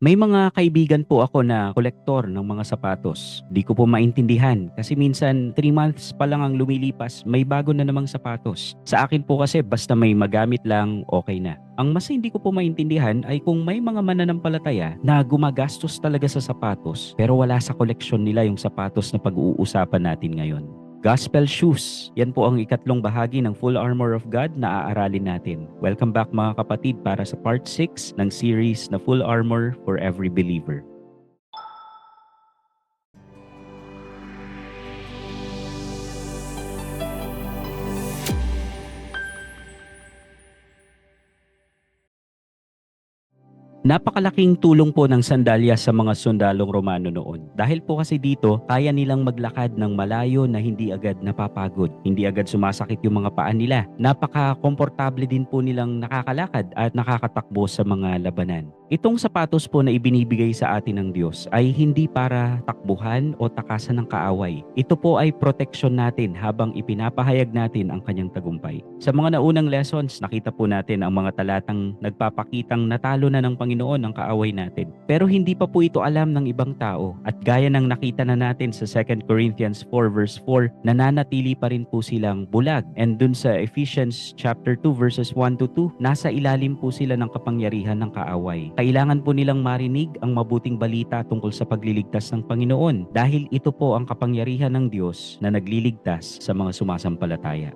May mga kaibigan po ako na kolektor ng mga sapatos. Di ko po maintindihan kasi minsan 3 months pa lang ang lumilipas, may bago na namang sapatos. Sa akin po kasi basta may magamit lang, okay na. Ang mas hindi ko po maintindihan ay kung may mga mananampalataya na gumagastos talaga sa sapatos pero wala sa koleksyon nila yung sapatos na pag-uusapan natin ngayon. Gospel Shoes. Yan po ang ikatlong bahagi ng Full Armor of God na aaralin natin. Welcome back mga kapatid para sa part 6 ng series na Full Armor for Every Believer. Napakalaking tulong po ng sandalya sa mga sundalong Romano noon. Dahil po kasi dito, kaya nilang maglakad ng malayo na hindi agad napapagod. Hindi agad sumasakit yung mga paa nila. Napaka-komportable din po nilang nakakalakad at nakakatakbo sa mga labanan. Itong sapatos po na ibinibigay sa atin ng Diyos ay hindi para takbuhan o takasan ng kaaway. Ito po ay proteksyon natin habang ipinapahayag natin ang kanyang tagumpay. Sa mga naunang lessons, nakita po natin ang mga talatang nagpapakitang natalo na ng Panginoon ang kaaway natin. Pero hindi pa po ito alam ng ibang tao. At gaya ng nakita na natin sa 2 Corinthians 4 verse 4, nananatili pa rin po silang bulag. And dun sa Ephesians chapter 2 verses 1 to 2, nasa ilalim po sila ng kapangyarihan ng kaaway. Kailangan po nilang marinig ang mabuting balita tungkol sa pagliligtas ng Panginoon dahil ito po ang kapangyarihan ng Diyos na nagliligtas sa mga sumasampalataya.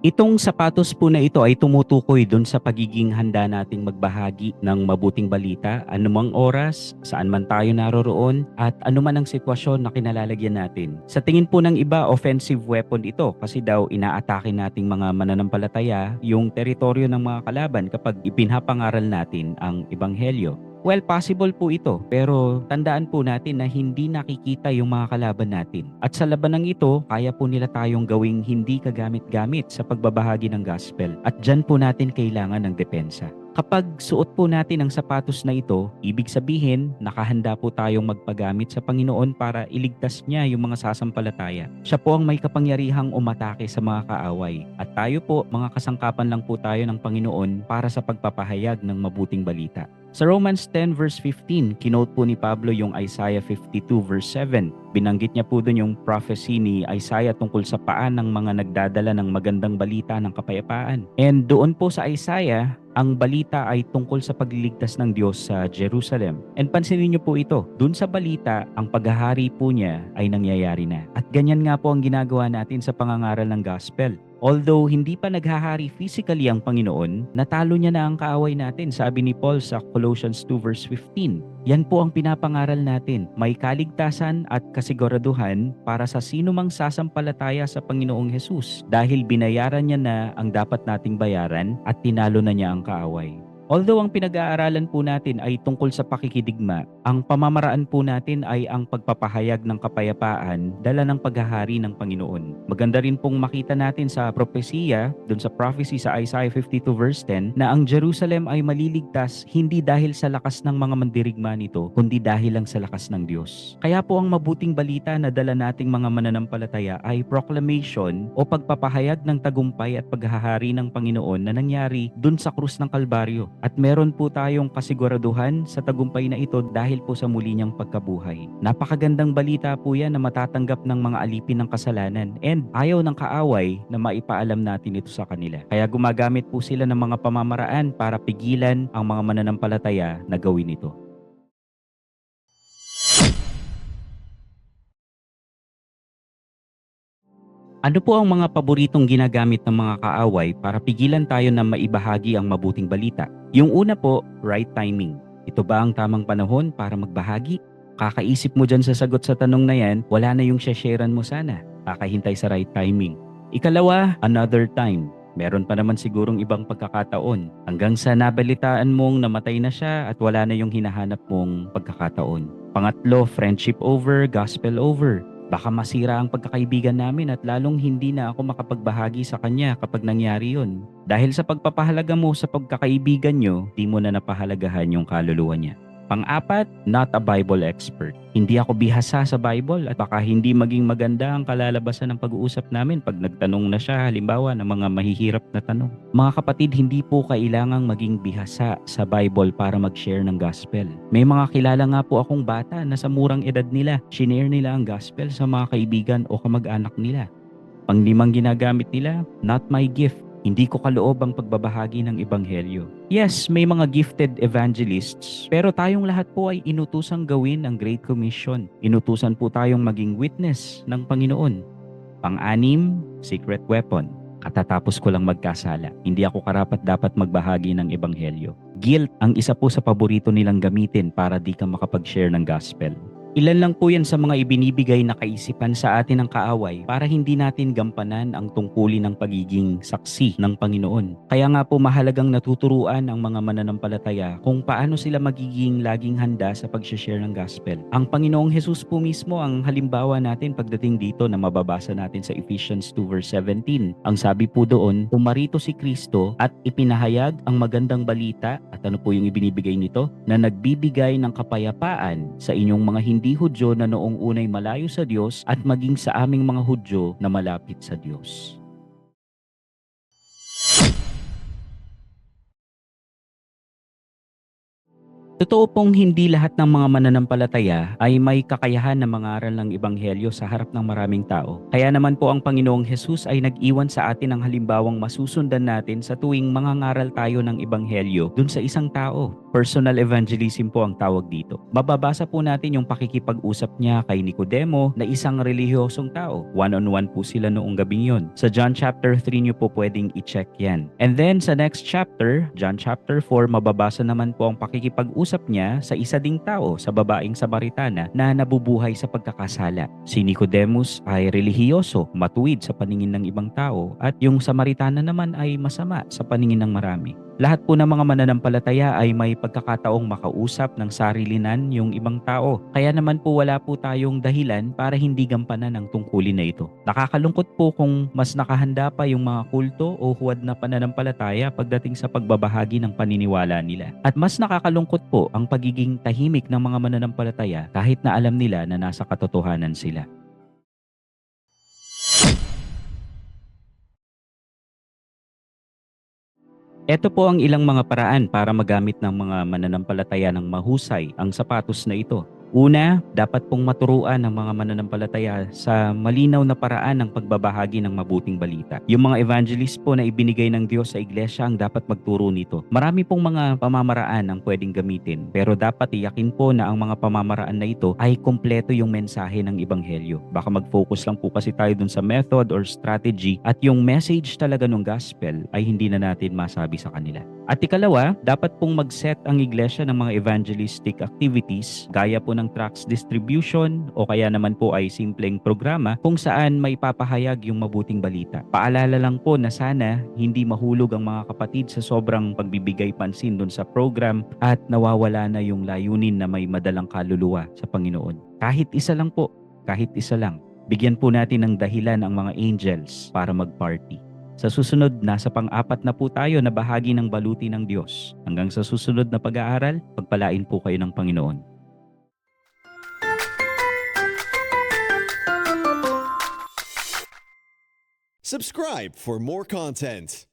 Itong sapatos po na ito ay tumutukoy dun sa pagiging handa nating magbahagi ng mabuting balita, anumang oras, saan man tayo naroroon, at anuman ang sitwasyon na kinalalagyan natin. Sa tingin po ng iba, offensive weapon ito kasi daw inaatake nating mga mananampalataya yung teritoryo ng mga kalaban kapag ipinhapangaral natin ang ebanghelyo. Well, possible po ito, pero tandaan po natin na hindi nakikita yung mga kalaban natin. At sa labanang ito, kaya po nila tayong gawing hindi kagamit-gamit sa pagbabahagi ng gospel. At dyan po natin kailangan ng depensa. Kapag suot po natin ang sapatos na ito, ibig sabihin, nakahanda po tayong magpagamit sa Panginoon para iligtas niya yung mga sasampalataya. Siya po ang may kapangyarihang umatake sa mga kaaway. At tayo po, mga kasangkapan lang po tayo ng Panginoon para sa pagpapahayag ng mabuting balita. Sa Romans 10 verse 15, kinote po ni Pablo yung Isaiah 52 verse 7. Binanggit niya po doon yung prophecy ni Isaiah tungkol sa paan ng mga nagdadala ng magandang balita ng kapayapaan. And doon po sa Isaiah, ang balita ay tungkol sa pagliligtas ng Diyos sa Jerusalem. And pansinin niyo po ito, doon sa balita, ang paghahari po niya ay nangyayari na. At ganyan nga po ang ginagawa natin sa pangangaral ng gospel. Although hindi pa naghahari physically ang Panginoon, natalo niya na ang kaaway natin, sabi ni Paul sa Colossians 2 verse 15. Yan po ang pinapangaral natin, may kaligtasan at kasiguraduhan para sa sino mang sasampalataya sa Panginoong Hesus dahil binayaran niya na ang dapat nating bayaran at tinalo na niya ang kaaway. Although ang pinag-aaralan po natin ay tungkol sa pakikidigma, ang pamamaraan po natin ay ang pagpapahayag ng kapayapaan dala ng paghahari ng Panginoon. Maganda rin pong makita natin sa propesiya, dun sa prophecy sa Isaiah 52 verse 10, na ang Jerusalem ay maliligtas hindi dahil sa lakas ng mga mandirigma nito, kundi dahil lang sa lakas ng Diyos. Kaya po ang mabuting balita na dala nating mga mananampalataya ay proclamation o pagpapahayag ng tagumpay at paghahari ng Panginoon na nangyari dun sa krus ng Kalbaryo. At meron po tayong kasiguraduhan sa tagumpay na ito dahil po sa muli niyang pagkabuhay. Napakagandang balita po yan na matatanggap ng mga alipin ng kasalanan and ayaw ng kaaway na maipaalam natin ito sa kanila. Kaya gumagamit po sila ng mga pamamaraan para pigilan ang mga mananampalataya na gawin ito. Ano po ang mga paboritong ginagamit ng mga kaaway para pigilan tayo na maibahagi ang mabuting balita? Yung una po, right timing. Ito ba ang tamang panahon para magbahagi? Kakaisip mo dyan sa sagot sa tanong na yan, wala na yung sharean mo sana. Kakahintay sa right timing. Ikalawa, another time. Meron pa naman sigurong ibang pagkakataon. Hanggang sa nabalitaan mong namatay na siya at wala na yung hinahanap mong pagkakataon. Pangatlo, friendship over, gospel over. Baka masira ang pagkakaibigan namin at lalong hindi na ako makapagbahagi sa kanya kapag nangyari yun. Dahil sa pagpapahalaga mo sa pagkakaibigan nyo, di mo na napahalagahan yung kaluluwa niya. Pang-apat, not a Bible expert. Hindi ako bihasa sa Bible at baka hindi maging maganda ang kalalabasan ng pag-uusap namin pag nagtanong na siya halimbawa ng mga mahihirap na tanong. Mga kapatid, hindi po kailangang maging bihasa sa Bible para mag-share ng gospel. May mga kilala nga po akong bata na sa murang edad nila, shinare nila ang gospel sa mga kaibigan o kamag-anak nila. Panglimang ginagamit nila, not my gift. Hindi ko kaloob ang pagbabahagi ng ebanghelyo. Yes, may mga gifted evangelists, pero tayong lahat po ay inutusang gawin ang Great Commission. Inutusan po tayong maging witness ng Panginoon. Pang-anim, secret weapon. Katatapos ko lang magkasala. Hindi ako karapat-dapat magbahagi ng ebanghelyo. Guilt ang isa po sa paborito nilang gamitin para di ka makapag-share ng gospel. Ilan lang po yan sa mga ibinibigay na kaisipan sa atin ng kaaway para hindi natin gampanan ang tungkulin ng pagiging saksi ng Panginoon. Kaya nga po mahalagang natuturuan ang mga mananampalataya kung paano sila magiging laging handa sa pag-share ng gospel. Ang Panginoong Jesus po mismo ang halimbawa natin pagdating dito na mababasa natin sa Ephesians 2 verse 17. Ang sabi po doon, pumarito si Kristo at ipinahayag ang magandang balita at ano po yung ibinibigay nito? Na nagbibigay ng kapayapaan sa inyong mga hindi Hudyo na noong unay malayo sa Diyos at maging sa aming mga Hudyo na malapit sa Diyos. Totoo pong hindi lahat ng mga mananampalataya ay may kakayahan na mangaral ng ebanghelyo sa harap ng maraming tao. Kaya naman po ang Panginoong Hesus ay nag-iwan sa atin ng halimbawang masusundan natin sa tuwing mangangaral tayo ng ebanghelyo dun sa isang tao. Personal evangelism po ang tawag dito. Mababasa po natin yung pakikipag-usap niya kay Nicodemo na isang relihiyosong tao. One-on-one po sila noong gabing yon. Sa John chapter 3 nyo po pwedeng i-check yan. And then sa next chapter, John chapter 4, mababasa naman po ang pakikipag-usap niya sa isa ding tao, sa babaeng Samaritana na nabubuhay sa pagkakasala. Si Nicodemus ay relihiyoso, matuwid sa paningin ng ibang tao, at yung Samaritana naman ay masama sa paningin ng marami. Lahat po ng mga mananampalataya ay may pagkakataong makausap ng sarilinan yung ibang tao. Kaya naman po wala po tayong dahilan para hindi gampanan ang tungkulin na ito. Nakakalungkot po kung mas nakahanda pa yung mga kulto o huwad na pananampalataya pagdating sa pagbabahagi ng paniniwala nila. At mas nakakalungkot po ang pagiging tahimik ng mga mananampalataya kahit na alam nila na nasa katotohanan sila. Ito po ang ilang mga paraan para magamit ng mga mananampalataya ng mahusay ang sapatos na ito. Una, dapat pong maturuan ng mga mananampalataya sa malinaw na paraan ng pagbabahagi ng mabuting balita. Yung mga evangelist po na ibinigay ng Diyos sa iglesia ang dapat magturo nito. Marami pong mga pamamaraan ang pwedeng gamitin, pero dapat iyakin po na ang mga pamamaraan na ito ay kompleto yung mensahe ng ebanghelyo. Baka mag-focus lang po kasi tayo dun sa method or strategy at yung message talaga ng gospel ay hindi na natin masabi sa kanila. At ikalawa, dapat pong mag-set ang iglesia ng mga evangelistic activities gaya po ng tracts distribution o kaya naman po ay simpleng programa kung saan may papahayag yung mabuting balita. Paalala lang po na sana hindi mahulog ang mga kapatid sa sobrang pagbibigay pansin dun sa program at nawawala na yung layunin na may madalang kaluluwa sa Panginoon. Kahit isa lang po, kahit isa lang. Bigyan po natin ng dahilan ang mga angels para mag-party. Sa susunod, nasa pang-apat na po tayo na bahagi ng baluti ng Diyos. Hanggang sa susunod na pag-aaral, pagpalain po kayo ng Panginoon. Subscribe for more content.